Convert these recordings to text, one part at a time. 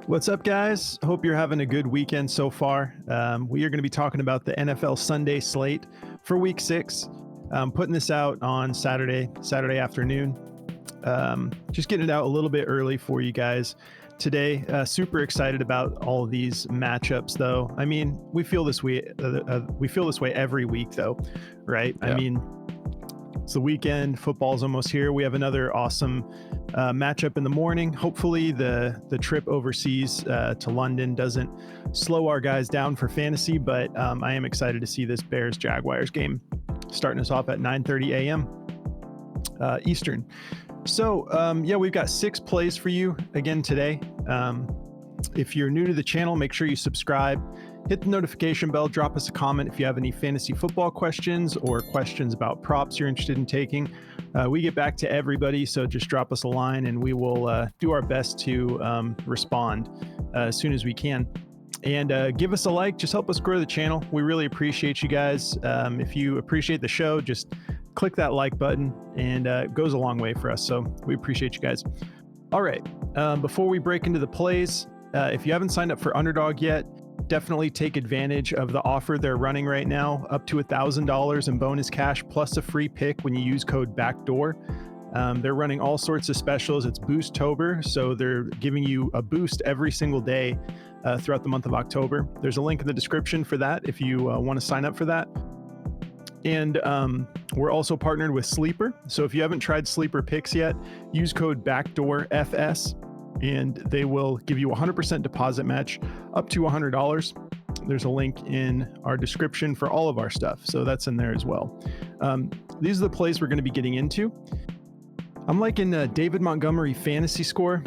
What's up, guys? Hope you're having a good weekend so far. We are going to be talking about the NFL Sunday slate for Week 6. Putting this out on Saturday afternoon. Just getting it out a little bit early for you guys today. Super excited about all of these matchups, though. I mean, we feel this way. We feel this way every week, though, right? Yeah. I mean, it's the weekend. Football's almost here. We have another awesome matchup in the morning. Hopefully the trip overseas to London doesn't slow our guys down for fantasy, but I am excited to see this Bears-Jaguars game starting us off at 9:30 a.m. Eastern. So, we've got 6 plays for you again today. If you're new to the channel, make sure you subscribe, hit the notification bell, drop us a comment if you have any fantasy football questions or questions about props you're interested in taking. We get back to everybody, so just drop us a line and we will do our best to respond as soon as we can. And give us a like, just help us grow the channel. We really appreciate you guys. If you appreciate the show, just click that like button, and it goes a long way for us. So we appreciate you guys. All right, before we break into the plays, if you haven't signed up for Underdog yet, definitely take advantage of the offer they're running right now, up to $1,000 in bonus cash plus a free pick when you use code BACKDOOR. They're running all sorts of specials. It's Boosttober, so they're giving you a boost every single day throughout the month of October. There's a link in the description for that if you want to sign up for that. And we're also partnered with Sleeper. So if you haven't tried Sleeper Picks yet, use code BACKDOORFS, and they will give you a 100% deposit match up to $100. There's a link in our description for all of our stuff, so that's in there as well. These are the plays we're going to be getting into. I'm liking David Montgomery fantasy score.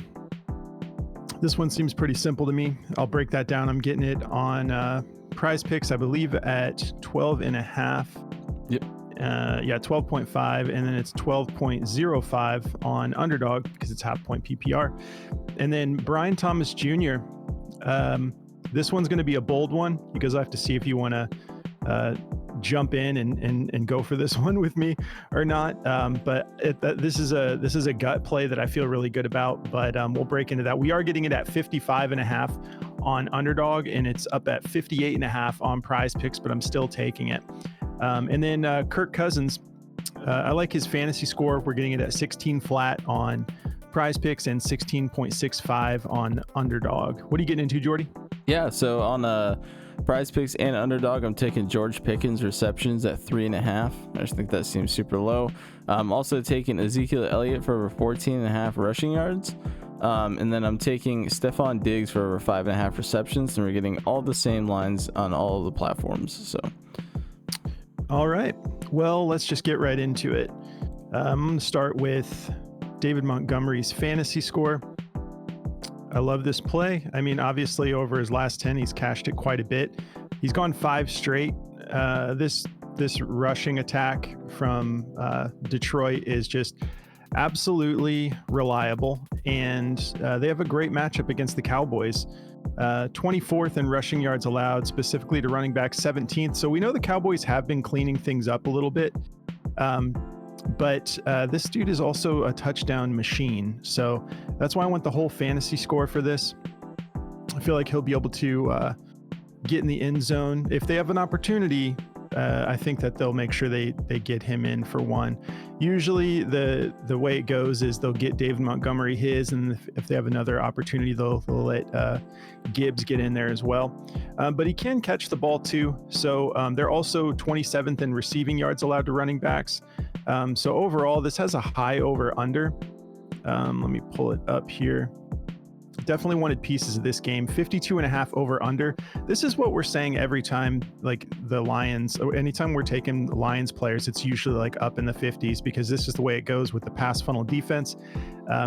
This one seems pretty simple to me. I'll break that down. I'm getting it on Prize Picks, I believe, at 12.5. Yep. 12.5, and then it's 12.05 on Underdog because it's half point PPR. And then Brian Thomas Jr. This one's going to be a bold one because I have to see if you want to jump in and go for this one with me or not. This is a gut play that I feel really good about. But we'll break into that. We are getting it at 55.5 on Underdog, and it's up at 58.5 on Prize Picks, but I'm still taking it. And then Kirk Cousins, I like his fantasy score. We're getting it at 16 flat on Prize Picks and 16.65 on Underdog. What are you getting into, Jordy? Yeah, so on Prize Picks and Underdog, I'm taking George Pickens receptions at 3.5. I just think that seems super low. I'm also taking Ezekiel Elliott for over 14.5 rushing yards. And then I'm taking Stephon Diggs for over 5.5 receptions, and we're getting all the same lines on all of the platforms. So. All right. Well, let's just get right into it. I'm going to start with David Montgomery's fantasy score. I love this play. I mean, obviously, over his last 10, he's cashed it quite a bit. He's gone 5 straight. This rushing attack from Detroit is just absolutely reliable, and they have a great matchup against the Cowboys. 24th in rushing yards allowed, specifically to running back, 17th. So we know the Cowboys have been cleaning things up a little bit. But this dude is also a touchdown machine. So that's why I want the whole fantasy score for this. I feel like he'll be able to get in the end zone. If they have an opportunity, I think that they'll make sure they get him in for one. Usually the way it goes is they'll get David Montgomery his, and if they have another opportunity, they'll let Gibbs get in there as well. But he can catch the ball too. So they're also 27th in receiving yards allowed to running backs. So overall, this has a high over under. Let me pull it up here. Definitely wanted pieces of this game. 52.5 over under. This is what we're saying every time, like the Lions, or anytime we're taking Lions players, it's usually like up in the 50s, because this is the way it goes with the pass funnel defense.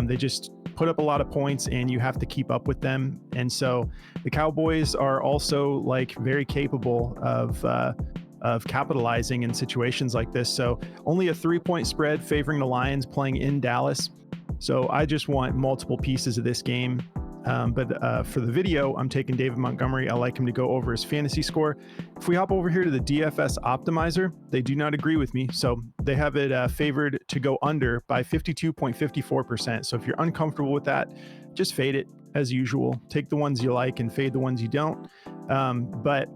They just put up a lot of points and you have to keep up with them. And so the Cowboys are also like very capable of capitalizing in situations like this. So only a 3-point spread favoring the Lions playing in Dallas. So I just want multiple pieces of this game. But for the video, I'm taking David Montgomery. I like him to go over his fantasy score. If we hop over here to the DFS optimizer, they do not agree with me. So they have it favored to go under by 52.54%. So if you're uncomfortable with that, just fade it. as usual. Take the ones you like and fade the ones you don't. But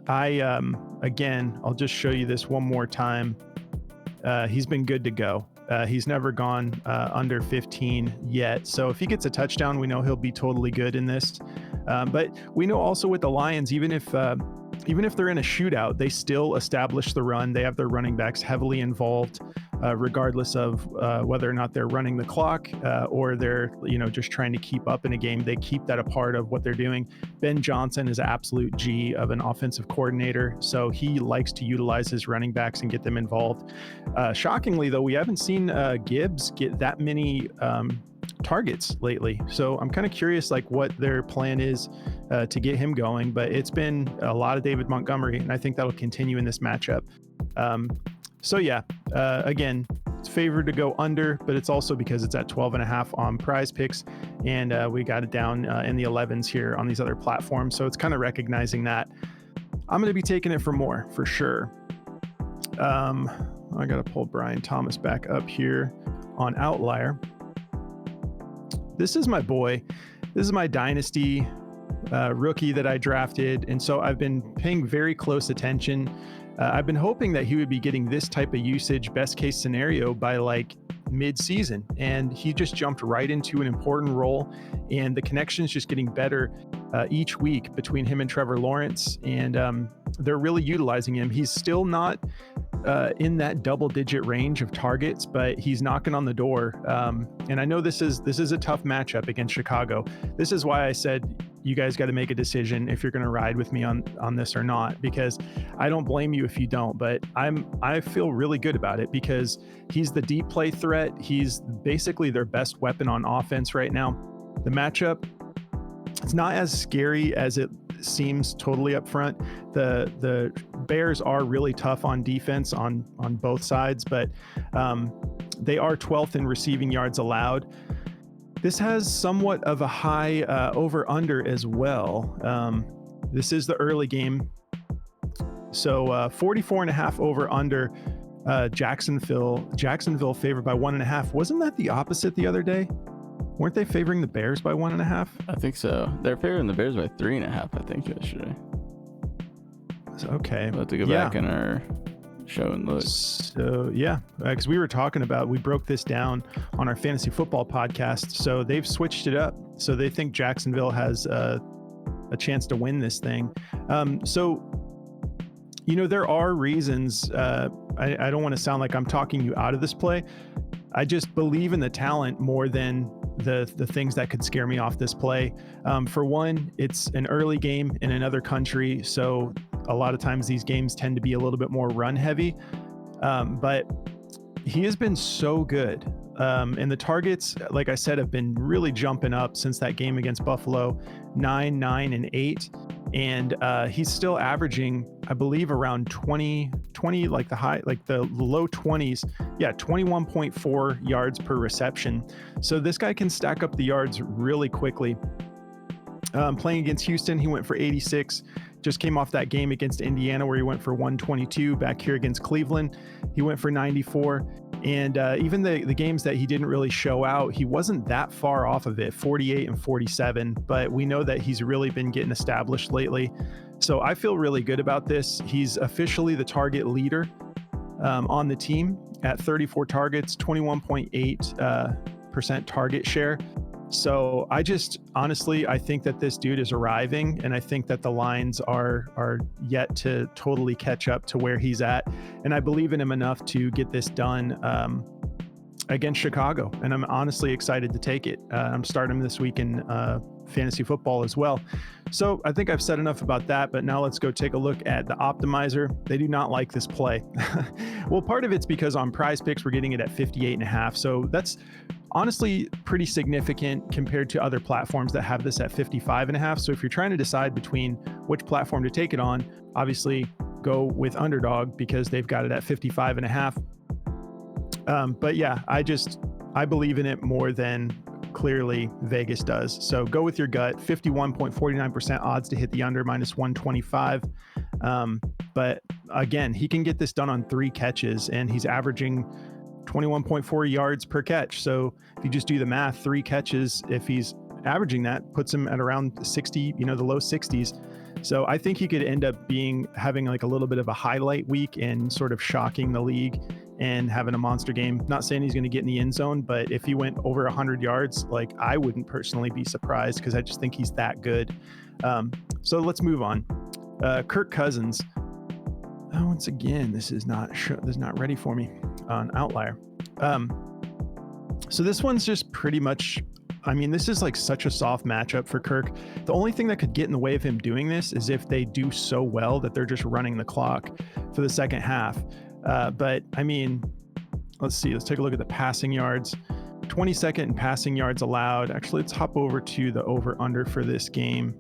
I, again, I'll just show you this one more time. He's been good to go. He's never gone under 15 yet. So if he gets a touchdown, we know he'll be totally good in this. But we know also with the Lions, even if they're in a shootout, they still establish the run. They have their running backs heavily involved, regardless of whether or not they're running the clock or they're just trying to keep up in a game. They keep that a part of what they're doing. Ben Johnson is an absolute G of an offensive coordinator, so he likes to utilize his running backs and get them involved. Shockingly, though, we haven't seen Gibbs get that many targets lately, so I'm kind of curious what their plan is to get him going. But it's been a lot of David Montgomery, and I think that'll continue in this matchup. So yeah, again, it's favored to go under, but it's also because it's at 12.5 on Prize Picks, and we got it down in the 11s here on these other platforms. So it's kind of recognizing that. I'm going to be taking it for more, for sure. I got to pull Brian Thomas back up here on Outlier. This is my boy. This is my dynasty rookie that I drafted, and so I've been paying very close attention. I've been hoping that he would be getting this type of usage, best case scenario, by mid-season, and he just jumped right into an important role, and the connection's just getting better each week between him and Trevor Lawrence, and they're really utilizing him. He's still not in that double-digit range of targets, but he's knocking on the door. And I know this is a tough matchup against Chicago. This is why I said you guys got to make a decision if you're going to ride with me on this or not, because I don't blame you if you don't, but I feel really good about it because he's the deep play threat. He's basically their best weapon on offense right now. The matchup, it's not as scary as it seems totally up front. The Bears are really tough on defense on both sides, but they are 12th in receiving yards allowed. This has somewhat of a high over-under as well. This is the early game. So 44.5 over-under. Jacksonville favored by 1.5. Wasn't that the opposite the other day? Weren't they favoring the Bears by 1.5? I think so. They're favoring the Bears by 3.5, I think, yesterday. Okay. We'll have to go back in our show and look. So yeah, because we broke this down on our fantasy football podcast. So they've switched it up. So they think Jacksonville has a chance to win this thing. So there are reasons. I don't want to sound like I'm talking you out of this play. I just believe in the talent more than the things that could scare me off this play. For one, it's an early game in another country, so a lot of times these games tend to be a little bit more run heavy. But he has been so good. And the targets, like I said, have been really jumping up since that game against Buffalo, 9, 9, and 8. And he's still averaging, I believe, around 20, the low 20s. Yeah, 21.4 yards per reception. So this guy can stack up the yards really quickly. Playing against Houston, he went for 86. Just came off that game against Indiana where he went for 122. Back here against Cleveland, he went for 94. And even the games that he didn't really show out, he wasn't that far off of it, 48 and 47. But we know that he's really been getting established lately. So I feel really good about this. He's officially the target leader on the team at 34 targets, 21.8% target share. So I think that this dude is arriving, and I think that the lines are yet to totally catch up to where he's at. And I believe in him enough to get this done against Chicago. And I'm honestly excited to take it. I'm starting him this week in fantasy football as well. So I think I've said enough about that, but now let's go take a look at the optimizer. They do not like this play. Well, part of it's because on Prize Picks, we're getting it at 58.5. So that's honestly pretty significant compared to other platforms that have this at 55.5. So if you're trying to decide between which platform to take it on, obviously go with Underdog because they've got it at 55.5. But yeah, I believe in it more than clearly Vegas does. So go with your gut. 51.49% odds to hit the under, minus 125. But again, he can get this done on 3 catches, and he's averaging 21.4 yards per catch. So if you just do the math, 3 catches, if he's averaging that puts him at around 60, the low 60s. So I think he could end up having like a little bit of a highlight week and sort of shocking the league and having a monster game. Not saying he's going to get in the end zone, but if he went over 100 yards, like I wouldn't personally be surprised because I just think he's that good. So let's move on. Kirk Cousins. Once again, this is not ready for me on Outlier. So this one's just pretty much, this is like such a soft matchup for Kirk. The only thing that could get in the way of him doing this is if they do so well that they're just running the clock for the second half. But let's see. Let's take a look at the passing yards. 22nd in passing yards allowed. Actually, let's hop over to the over-under for this game.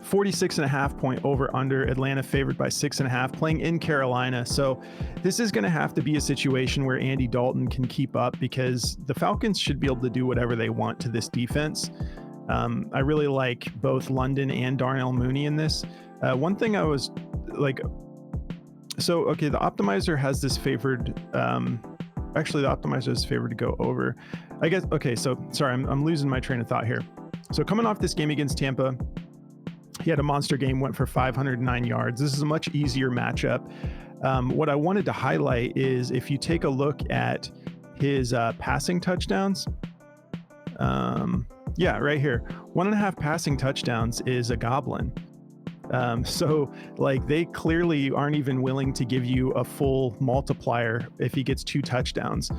46.5 point over under. Atlanta favored by 6.5, playing in Carolina. So this is going to have to be a situation where Andy Dalton can keep up because the Falcons should be able to do whatever they want to this defense. I really like both London and Darnell Mooney in this. One thing I was like, the optimizer has this favored, actually the optimizer is favored to go over, I guess. Okay. So sorry, I'm losing my train of thought here. So coming off this game against Tampa, he had a monster game, went for 509 yards. This is a much easier matchup. What I wanted to highlight is if you take a look at his passing touchdowns, right here, 1.5 passing touchdowns is a goblin. So like they clearly aren't even willing to give you a full multiplier if he gets 2 touchdowns.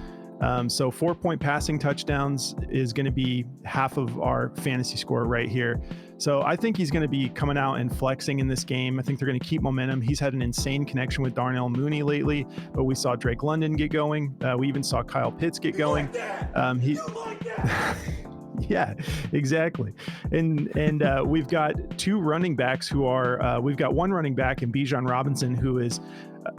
So 4-point passing touchdowns is going to be half of our fantasy score right here. So I think he's going to be coming out and flexing in this game. I think they're going to keep momentum. He's had an insane connection with Darnell Mooney lately, but we saw Drake London get going. We even saw Kyle Pitts get going. Yeah, exactly. And we've got 2 running backs who are, we've got one running back in Bijan Robinson, who is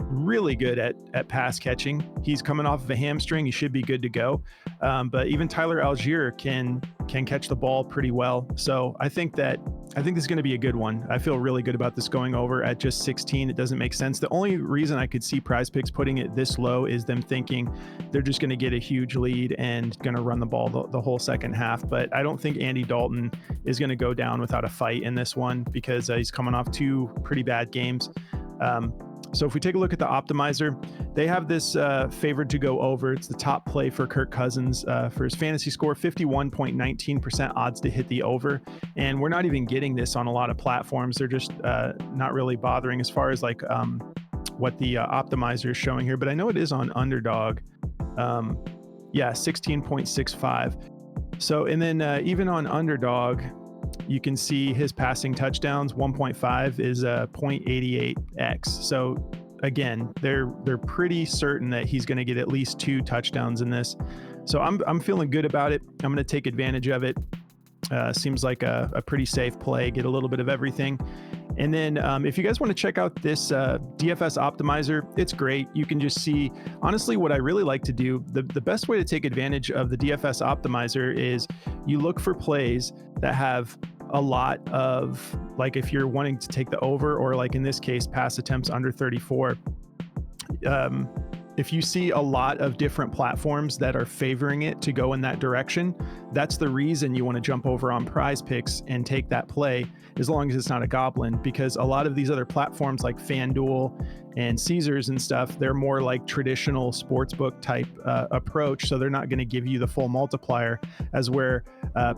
really good at pass catching. He's coming off of a hamstring. He should be good to go. But even Tyler Algier can catch the ball pretty well. So I think this is going to be a good one. I feel really good about this going over at just 16. It doesn't make sense. The only reason I could see Prize Picks putting it this low is them thinking they're just going to get a huge lead and going to run the ball the whole second half. But I don't think Andy Dalton is going to go down without a fight in this one because he's coming off 2 pretty bad games. So if we take a look at the optimizer, they have this favored to go over. It's the top play for Kirk Cousins for his fantasy score, 51.19% odds to hit the over. And we're not even getting this on a lot of platforms. They're just not really bothering as far as like what the optimizer is showing here. But I know it is on Underdog. 16.65. So, and then even on Underdog, you can see his passing touchdowns, 1.5 is 0.88x. So again, they're pretty certain that he's going to get at least 2 touchdowns in this. So I'm feeling good about it. I'm going to take advantage of it. Seems like a pretty safe play, get a little bit of everything. And then if you guys want to check out this DFS optimizer, it's great. You can just see, honestly, what I really like to do, the best way to take advantage of the DFS optimizer is you look for plays that have a lot of, like if you're wanting to take the over, or like in this case, pass attempts under 34. If you see a lot of different platforms that are favoring it to go in that direction, that's the reason you want to jump over on Prize Picks and take that play, as long as it's not a goblin, because a lot of these other platforms like FanDuel and Caesars and stuff, they're more like traditional sportsbook type approach. So they're not going to give you the full multiplier, as where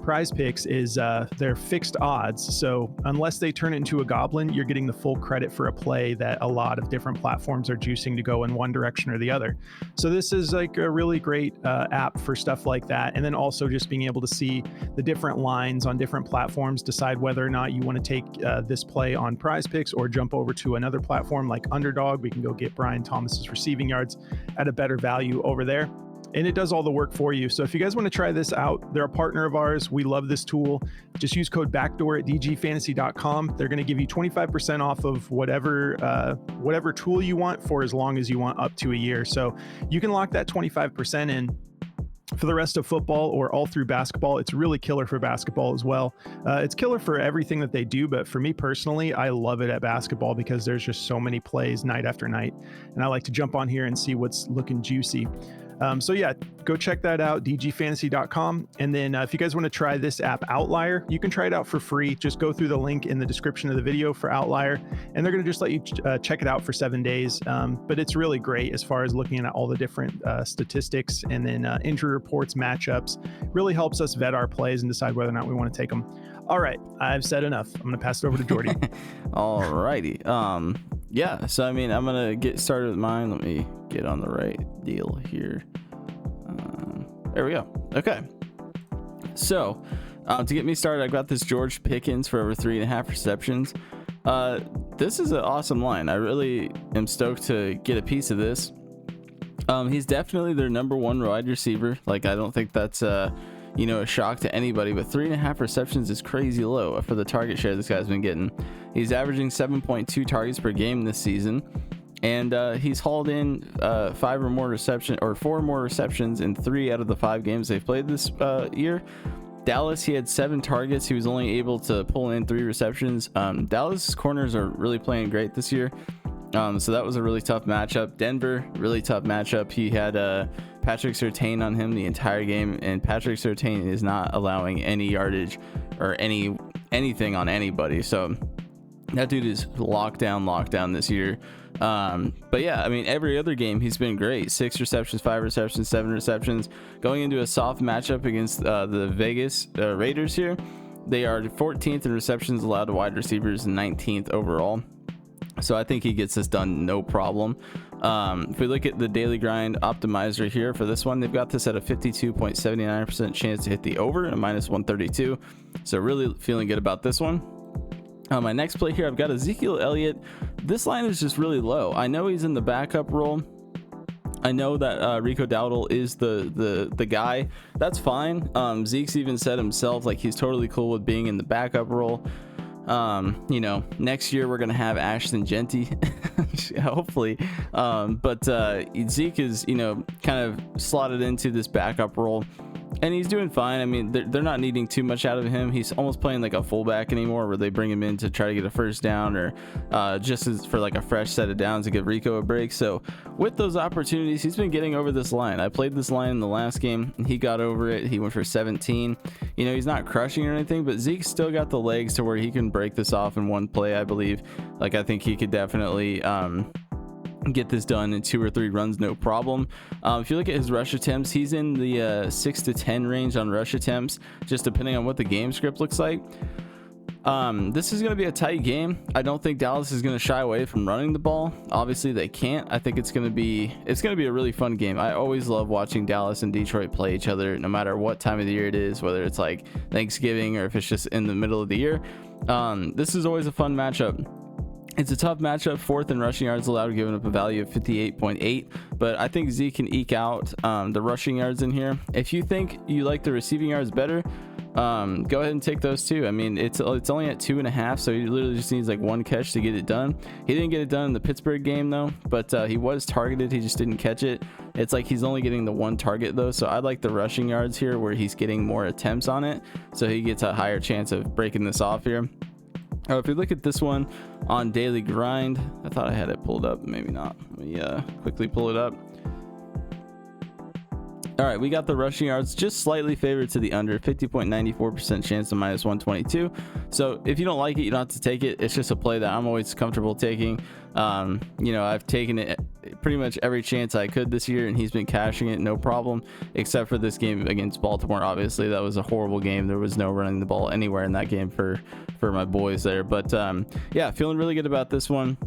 Prize Picks is they're fixed odds. So unless they turn it into a goblin, you're getting the full credit for a play that a lot of different platforms are juicing to go in one direction or the other. So this is like a really great app for stuff like that. And then also just being able to see the different lines on different platforms, decide whether or not you want to take this play on Prize Picks or jump over to another platform like Underdog. We can go get Brian Thomas's receiving yards at a better value over there. And it does all the work for you. So if you guys want to try this out, they're a partner of ours. We love this tool. Just use code BACKDOOR at dgfantasy.com. They're going to give you 25% off of whatever tool you want for as long as you want, up to a year. So you can lock that 25% in for the rest of football or all through basketball. It's really killer for basketball as well. It's killer for everything that they do, but for me personally, I love it at basketball because there's just so many plays night after night, and I like to jump on here and see what's looking juicy. So yeah, go check that out, dgfantasy.com. And then if you guys want to try this app Outlier, you can try it out for free. Just go through the link in the description of the video for Outlier, and they're going to just let you check it out for 7 days. But it's really great as far as looking at all the different statistics and then injury reports, matchups. Really helps us vet our plays and decide whether or not we want to take them. All right, I've said enough. I'm going to pass it over to Jordy. All righty. Yeah, so I mean, I'm going to get started with mine. Let me get on the right deal here. There we go. Okay. So, to get me started, I got this George Pickens for over 3.5 receptions. This is an awesome line. I really am stoked to get a piece of this. He's definitely their number one wide receiver. Like, I don't think that's a shock to anybody, but 3.5 receptions is crazy low for the target share this guy's been getting. He's averaging 7.2 targets per game this season, and he's hauled in 4 more receptions in 3 out of the 5 games they've played this year. Dallas, he had 7 targets. He was only able to pull in 3 receptions. Dallas corners are really playing great this year. So that was a really tough matchup. Denver, really tough matchup. He had Patrick Surtain on him the entire game, and Patrick Surtain is not allowing any yardage or anything on anybody. So that dude is locked down this year. But yeah, I mean, every other game he's been great. 6 receptions, 5 receptions, 7 receptions. Going into a soft matchup against the Vegas Raiders here, they are 14th in receptions allowed to wide receivers and 19th overall. So I think he gets this done no problem. If we look at the daily grind optimizer here for this one, they've got this at a 52.79% chance to hit the over and a -132. So really feeling good about this one. My next play here, I've got Ezekiel Elliott. This line is just really low. I know he's in the backup role. I know that Rico Dowdle is the guy. That's fine. Zeke's even said himself, like, he's totally cool with being in the backup role. Next year we're gonna have Ashton Genty, hopefully. But Zeke is, kind of slotted into this backup role, and he's doing fine. I mean, they're not needing too much out of him. He's almost playing like a fullback anymore, where they bring him in to try to get a first down, or just as for like a fresh set of downs to give Rico a break. So with those opportunities, he's been getting over this line. I played this line in the last game, and he got over it. He went for 17. He's not crushing or anything, but Zeke's still got the legs to where he can break this off in one play, I believe. Like, I think he could definitely get this done in 2 or 3 runs, no problem. If you look at his rush attempts, he's in the 6 to 10 range on rush attempts, just depending on what the game script looks like. This is going to be a tight game. I don't think Dallas is going to shy away from running the ball. Obviously they can't. I think it's going to be a really fun game. I always love watching Dallas and Detroit play each other, no matter what time of the year it is, whether it's like Thanksgiving or if it's just in the middle of the year. This is always a fun matchup. It's a tough matchup, 4th in rushing yards allowed, giving up a value of 58.8, but I think Zeke can eke out the rushing yards in here. If you think you like the receiving yards better, go ahead and take those too. I mean, it's only at 2.5, so he literally just needs like 1 catch to get it done. He didn't get it done in the Pittsburgh game though, but he was targeted. He just didn't catch it. It's like he's only getting the 1 target though, so I like the rushing yards here where he's getting more attempts on it, so he gets a higher chance of breaking this off here. If we look at this one on daily grind, I thought I had it pulled up, maybe not. Let me quickly pull it up. All right, we got the rushing yards just slightly favored to the under, 50.94% chance to -122. So if you don't like it, you don't have to take it. It's just a play that I'm always comfortable taking. I've taken it pretty much every chance I could this year, and he's been cashing it no problem, except for this game against Baltimore. Obviously that was a horrible game. There was no running the ball anywhere in that game for my boys there. But yeah, feeling really good about this one.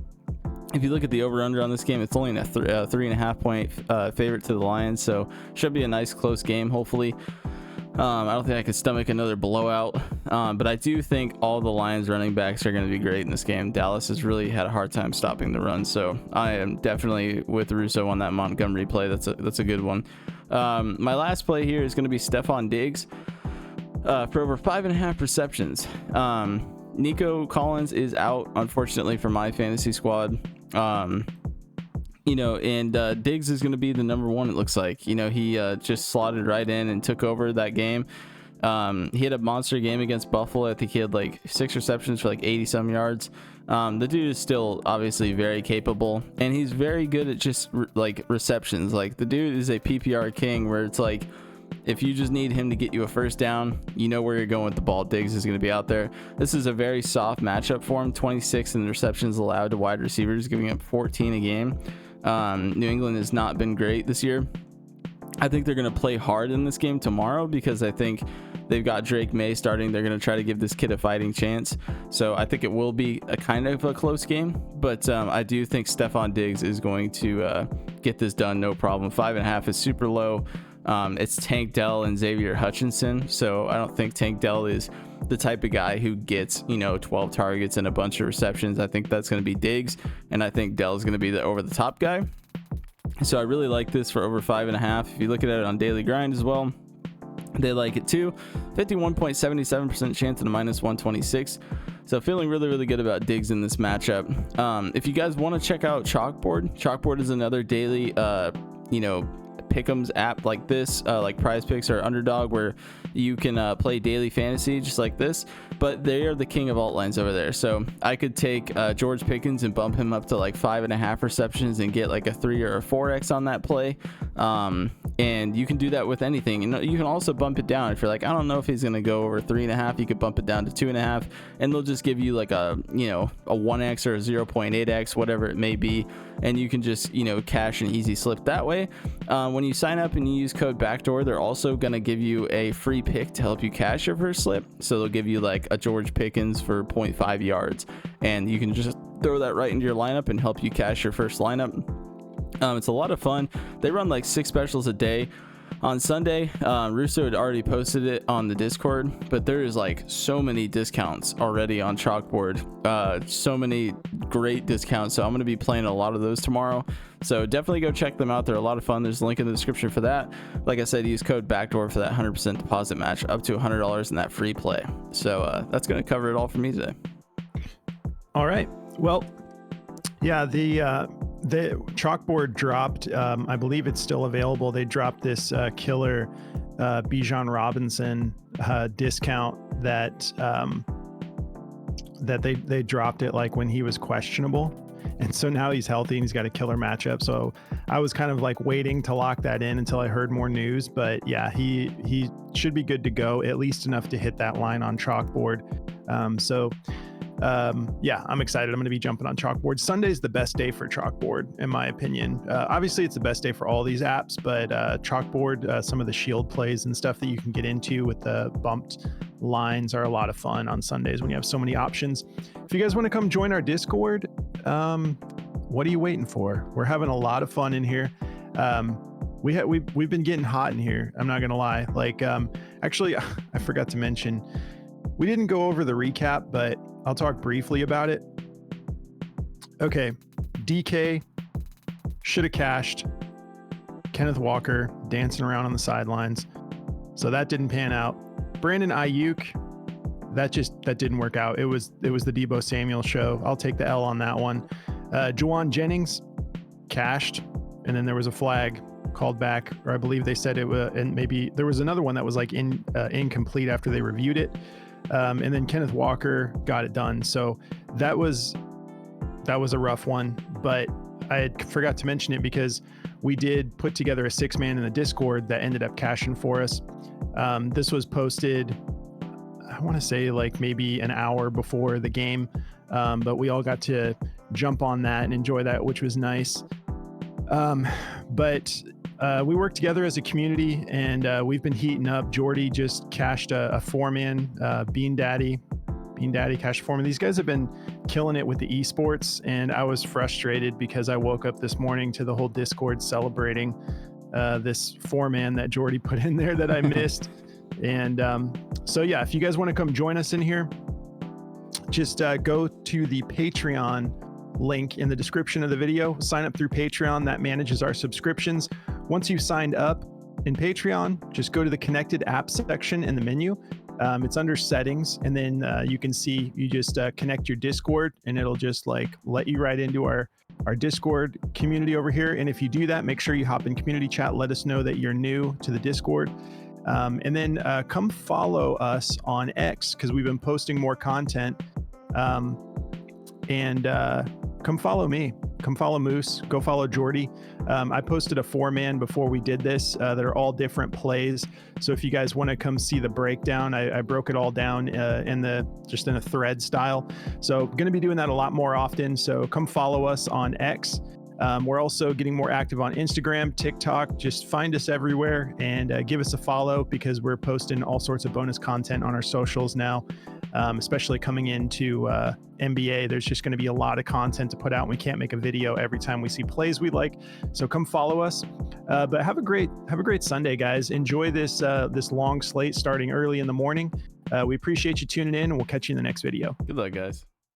If you look at the over-under on this game, it's only a 3.5 point favorite to the Lions, so should be a nice close game, hopefully. I don't think I could stomach another blowout, but I do think all the Lions running backs are going to be great in this game. Dallas has really had a hard time stopping the run, so I am definitely with Russo on that Montgomery play. That's a good one. My last play here is going to be Stephon Diggs for over 5.5 receptions. Nico Collins is out, unfortunately, for my fantasy squad. Diggs is going to be the number 1, it looks like. He just slotted right in and took over that game. He had a monster game against Buffalo. I think he had like 6 receptions for like 80 some yards. The dude is still obviously very capable, and he's very good at just like receptions. Like the dude is a PPR king, where it's like, if you just need him to get you a first down, you know where you're going with the ball. Diggs is going to be out there. This is a very soft matchup for him. 26 in receptions allowed to wide receivers, giving up 14 a game. New England has not been great this year. I think they're going to play hard in this game tomorrow, because I think they've got Drake May starting. They're going to try to give this kid a fighting chance. So I think it will be a kind of a close game, but I do think Stephon Diggs is going to get this done no problem. 5.5 is super low. It's Tank Dell and Xavier Hutchinson, so I don't think Tank Dell is the type of guy who gets 12 targets and a bunch of receptions. I think that's going to be Diggs, and I think Dell is going to be the over the top guy. So I really like this for over 5.5. If you look at it on Daily Grind as well, they like it too. 51.77% chance at a -126. So feeling really, really good about Diggs in this matchup. If you guys want to check out Chalkboard is another daily pick'ems app like this, like Prize Picks or Underdog, where you can play daily fantasy just like this, but they are the king of alt lines over there. So I could take George Pickens and bump him up to like 5.5 receptions and get like a 3 or a 4x on that play. And you can do that with anything, and you can also bump it down if you're like, I don't know if he's going to go over 3.5. You could bump it down to 2.5, and they'll just give you like a 1x or a 0.8x, whatever it may be, and you can just cash an easy slip that way. When you sign up and you use code backdoor, they're also going to give you a free pick to help you cash your first slip. So they'll give you like a George Pickens for 0.5 yards, and you can just throw that right into your lineup and help you cash your first lineup. It's a lot of fun. They run like 6 specials a day. On Sunday, Russo had already posted it on the Discord, but there is like so many discounts already on Chalkboard. So many great discounts. So I'm going to be playing a lot of those tomorrow. So definitely go check them out. They're a lot of fun. There's a link in the description for that. Like I said, use code backdoor for that 100% deposit match up to $100 in that free play. So that's going to cover it all for me today. All right. Well, yeah, the Chalkboard dropped, I believe it's still available. They dropped this killer Bijan Robinson discount that they dropped it like when he was questionable, and so now he's healthy and he's got a killer matchup. So I was kind of like waiting to lock that in until I heard more news, but yeah, he should be good to go, at least enough to hit that line on Chalkboard. Yeah, I'm excited. I'm going to be jumping on Chalkboard. Sunday's the best day for Chalkboard, in my opinion. Obviously, it's the best day for all these apps, but Chalkboard, some of the shield plays and stuff that you can get into with the bumped lines are a lot of fun on Sundays when you have so many options. If you guys want to come join our Discord, what are you waiting for? We're having a lot of fun in here. We've been getting hot in here. I'm not going to lie. Like, actually, I forgot to mention, we didn't go over the recap, but I'll talk briefly about it. Okay, DK should have cashed. Kenneth Walker dancing around on the sidelines, so that didn't pan out. Brandon Ayuk, that didn't work out. It was the Deebo Samuel show. I'll take the L on that one. Juwan Jennings cashed, and then there was a flag called back, or I believe they said it was, and maybe there was another one that was like incomplete after they reviewed it. And then Kenneth Walker got it done. So that was a rough one, but I forgot to mention it because we did put together a 6-man in the Discord that ended up cashing for us. This was posted, I want to say like maybe an hour before the game, but we all got to jump on that and enjoy that, which was nice. But we work together as a community, and we've been heating up. Jordy just cashed a 4-man, Bean Daddy cashed a 4-man. These guys have been killing it with the esports, and I was frustrated because I woke up this morning to the whole Discord celebrating this 4-man that Jordy put in there that I missed. And so yeah, if you guys want to come join us in here, just go to the Patreon link in the description of the video. Sign up through Patreon. That manages our subscriptions. Once you've signed up in Patreon, just go to the connected app section in the menu. It's under settings, and then you can see, you just connect your Discord, and it'll just like let you right into our Discord community over here. And if you do that, make sure you hop in community chat. Let us know that you're new to the Discord. And then come follow us on X because we've been posting more content. And come follow me. Come follow Moose. Go follow Jordy. I posted a 4-man before we did this. They're all different plays. So if you guys want to come see the breakdown, I broke it all down in a thread style. So going to be doing that a lot more often. So come follow us on X. We're also getting more active on Instagram, TikTok. Just find us everywhere and give us a follow because we're posting all sorts of bonus content on our socials now, especially coming into NBA. There's just going to be a lot of content to put out. And we can't make a video every time we see plays we like. So come follow us. But have a great Sunday, guys. Enjoy this long slate starting early in the morning. We appreciate you tuning in, and we'll catch you in the next video. Good luck, guys.